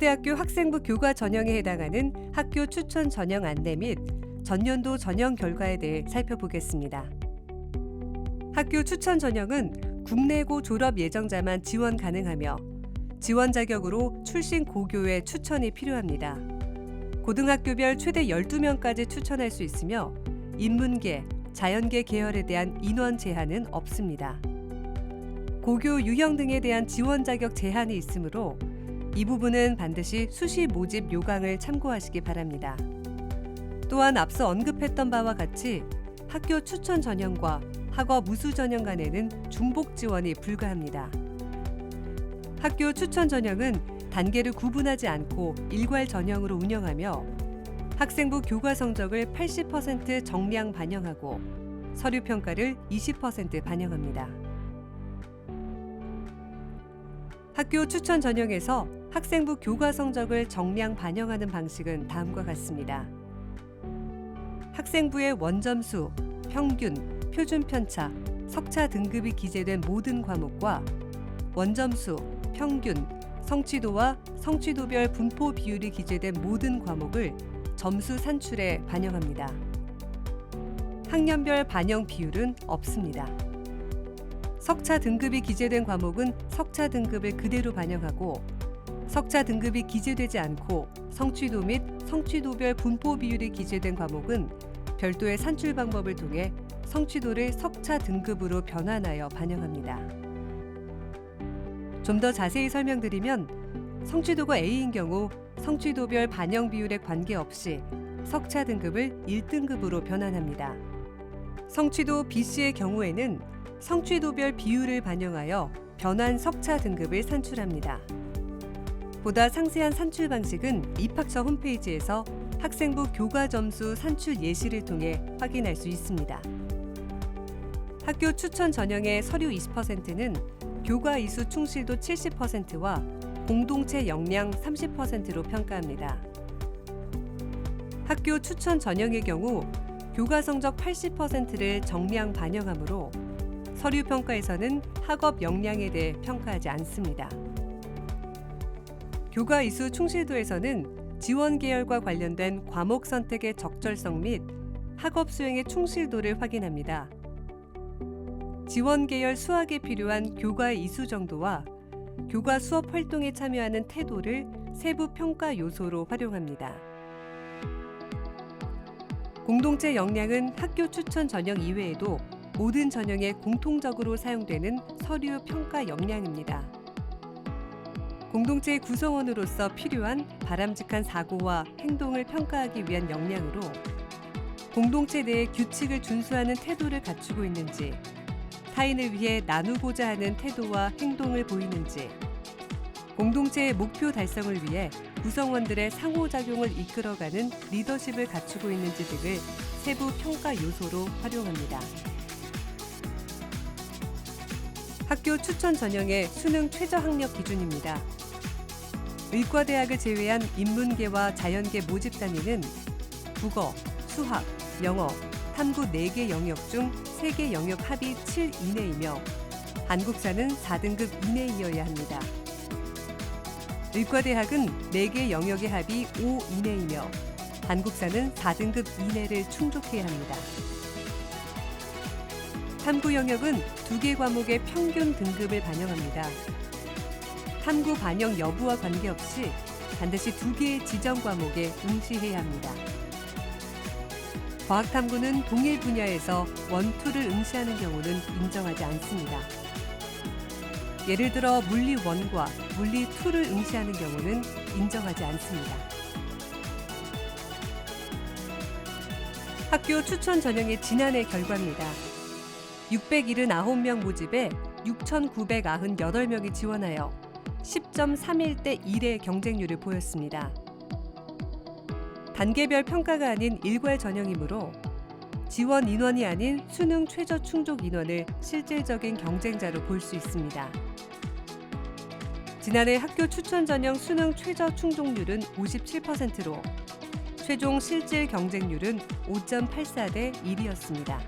의과대학교 학생부 교과 전형에 해당하는 학교 추천 전형 안내 및 전년도 전형 결과에 대해 살펴보겠습니다. 학교 추천 전형은 국내고 졸업 예정자만 지원 가능하며 지원 자격으로 출신 고교에 추천이 필요합니다. 고등학교별 최대 12명까지 추천할 수 있으며 인문계, 자연계 계열에 대한 인원 제한은 없습니다. 고교 유형 등에 대한 지원 자격 제한이 있으므로 이 부분은 반드시 수시 모집 요강을 참고하시기 바랍니다. 또한 앞서 언급했던 바와 같이 학교 추천 전형과 학업 우수 전형 간에는 중복 지원이 불가합니다. 학교 추천 전형은 단계를 구분하지 않고 일괄 전형으로 운영하며 학생부 교과 성적을 80% 정량 반영하고 서류 평가를 20% 반영합니다. 학교 추천 전형에서 학생부 교과 성적을 정량 반영하는 방식은 다음과 같습니다. 학생부의 원점수, 평균, 표준 편차, 석차 등급이 기재된 모든 과목과 원점수, 평균, 성취도와 성취도별 분포 비율이 기재된 모든 과목을 점수 산출에 반영합니다. 학년별 반영 비율은 없습니다. 석차 등급이 기재된 과목은 석차 등급을 그대로 반영하고 석차 등급이 기재되지 않고 성취도 및 성취도별 분포 비율이 기재된 과목은 별도의 산출 방법을 통해 성취도를 석차 등급으로 변환하여 반영합니다. 좀 더 자세히 설명드리면 성취도가 A인 경우 성취도별 반영 비율에 관계없이 석차 등급을 1등급으로 변환합니다. 성취도 BC의 경우에는 성취도별 비율을 반영하여 변환 석차 등급을 산출합니다. 보다 상세한 산출 방식은 입학처 홈페이지에서 학생부 교과 점수 산출 예시를 통해 확인할 수 있습니다. 학교 추천 전형의 서류 20%는 교과 이수 충실도 70%와 공동체 역량 30%로 평가합니다. 학교 추천 전형의 경우 교과 성적 80%를 정량 반영하므로 서류 평가에서는 학업 역량에 대해 평가하지 않습니다. 교과 이수 충실도에서는 지원 계열과 관련된 과목 선택의 적절성 및 학업 수행의 충실도를 확인합니다. 지원 계열 수학에 필요한 교과의 이수 정도와 교과 수업 활동에 참여하는 태도를 세부 평가 요소로 활용합니다. 공동체 역량은 학교 추천 전형 이외에도 모든 전형에 공통적으로 사용되는 서류 평가 역량입니다. 공동체의 구성원으로서 필요한 바람직한 사고와 행동을 평가하기 위한 역량으로 공동체 내의 규칙을 준수하는 태도를 갖추고 있는지, 타인을 위해 나누고자 하는 태도와 행동을 보이는지, 공동체의 목표 달성을 위해 구성원들의 상호작용을 이끌어가는 리더십을 갖추고 있는지 등을 세부 평가 요소로 활용합니다. 학교 추천 전형의 수능 최저 학력 기준입니다. 의과대학을 제외한 인문계와 자연계 모집 단위는 국어, 수학, 영어, 탐구 4개 영역 중 3개 영역 합이 7 이내이며 한국사는 4등급 이내이어야 합니다. 의과대학은 4개 영역의 합이 5 이내이며 한국사는 4등급 이내를 충족해야 합니다. 탐구 영역은 2개 과목의 평균 등급을 반영합니다. 탐구 반영 여부와 관계없이 반드시 2개의 지정 과목에 응시해야 합니다. 과학탐구는 동일 분야에서 원, 투를 응시하는 경우는 인정하지 않습니다. 예를 들어 물리 1과 물리 2를 응시하는 경우는 인정하지 않습니다. 학교 추천 전형의 지난해 결과입니다. 679명 모집에 6,998명이 지원하여 10.31대 1의 경쟁률을 보였습니다. 단계별 평가가 아닌 일괄 전형이므로 지원 인원이 아닌 수능 최저 충족 인원을 실질적인 경쟁자로 볼 수 있습니다. 지난해 학교 추천 전형 수능 최저 충족률은 57%로 최종 실질 경쟁률은 5.84대 1이었습니다.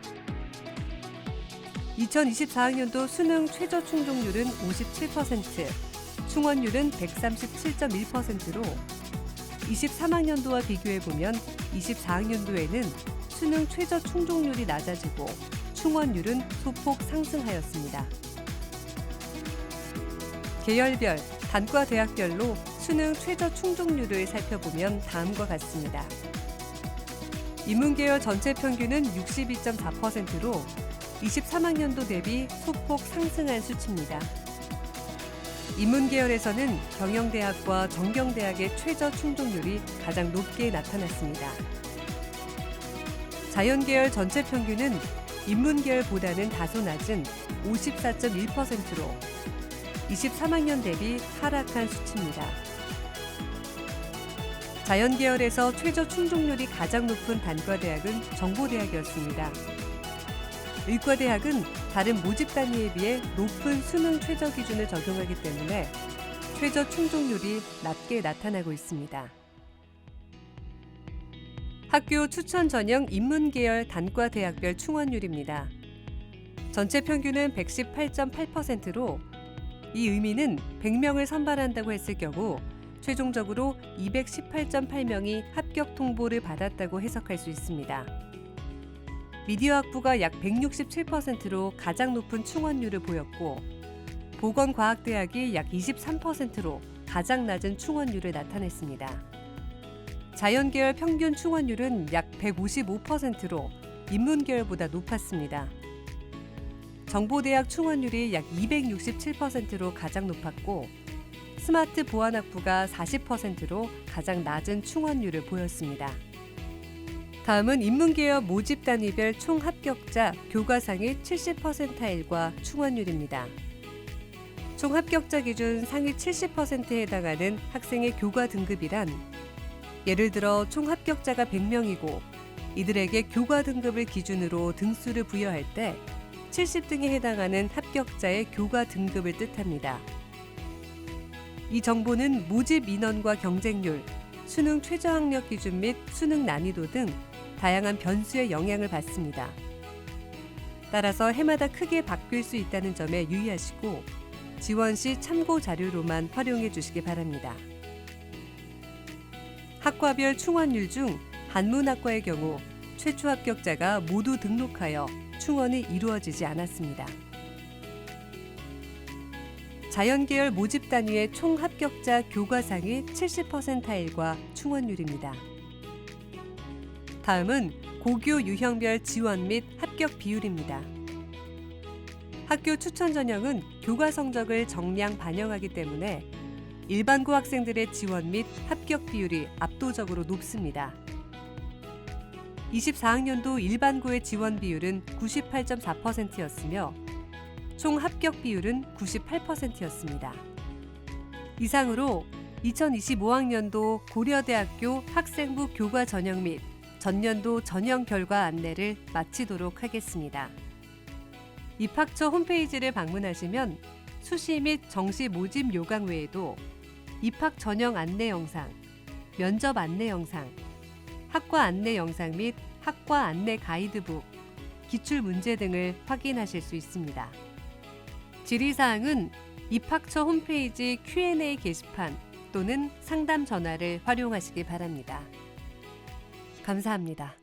2024학년도 수능 최저 충족률은 57%, 충원율은 137.1%로 23학년도와 비교해보면 24학년도에는 수능 최저 충족률이 낮아지고 충원율은 소폭 상승하였습니다. 계열별, 단과 대학별로 수능 최저 충족률을 살펴보면 다음과 같습니다. 인문계열 전체 평균은 62.4%로 23학년도 대비 소폭 상승한 수치입니다. 인문계열에서는 경영대학과 정경대학의 최저 충족률이 가장 높게 나타났습니다. 자연계열 전체 평균은 인문계열보다는 다소 낮은 54.1%로 23학년 대비 하락한 수치입니다. 자연계열에서 최저 충족률이 가장 높은 단과대학은 정보대학이었습니다. 의과대학은 다른 모집 단위에 비해 높은 수능 최저 기준을 적용하기 때문에 최저 충족률이 낮게 나타나고 있습니다. 학교 추천 전형 인문계열 단과대학별 충원율입니다. 전체 평균은 118.8%로 이 의미는 100명을 선발한다고 했을 경우 최종적으로 218.8명이 합격 통보를 받았다고 해석할 수 있습니다. 미디어학부가 약 167%로 가장 높은 충원율을 보였고 보건과학대학이 약 23%로 가장 낮은 충원율을 나타냈습니다. 자연계열 평균 충원율은 약 155%로 인문계열보다 높았습니다. 정보대학 충원율이 약 267%로 가장 높았고 스마트 보안학부가 40%로 가장 낮은 충원율을 보였습니다. 다음은 인문계열 모집 단위별 총 합격자 교과상위 70%일과 충원율입니다. 총 합격자 기준 상위 70%에 해당하는 학생의 교과 등급이란 예를 들어 총 합격자가 100명이고 이들에게 교과 등급을 기준으로 등수를 부여할 때 70등에 해당하는 합격자의 교과 등급을 뜻합니다. 이 정보는 모집 인원과 경쟁률, 수능 최저학력 기준 및 수능 난이도 등 다양한 변수의 영향을 받습니다. 따라서 해마다 크게 바뀔 수 있다는 점에 유의하시고 지원 시 참고 자료로만 활용해 주시기 바랍니다. 학과별 충원율 중 한문학과의 경우 최초 합격자가 모두 등록하여 충원이 이루어지지 않았습니다. 자연계열 모집 단위의 총 합격자 교과상위 70%일과 충원율입니다. 다음은 고교 유형별 지원 및 합격 비율입니다. 학교 추천 전형은 교과 성적을 정량 반영하기 때문에 일반고 학생들의 지원 및 합격 비율이 압도적으로 높습니다. 24학년도 일반고의 지원 비율은 98.4%였으며 총 합격 비율은 98%였습니다. 이상으로 2025학년도 고려대학교 학생부 교과 전형 및 전년도 전형 결과 안내를 마치도록 하겠습니다. 입학처 홈페이지를 방문하시면 수시 및 정시 모집 요강 외에도 입학 전형 안내 영상, 면접 안내 영상, 학과 안내 영상 및 학과 안내 가이드북, 기출 문제 등을 확인하실 수 있습니다. 질의사항은 입학처 홈페이지 Q&A 게시판 또는 상담 전화를 활용하시기 바랍니다. 감사합니다.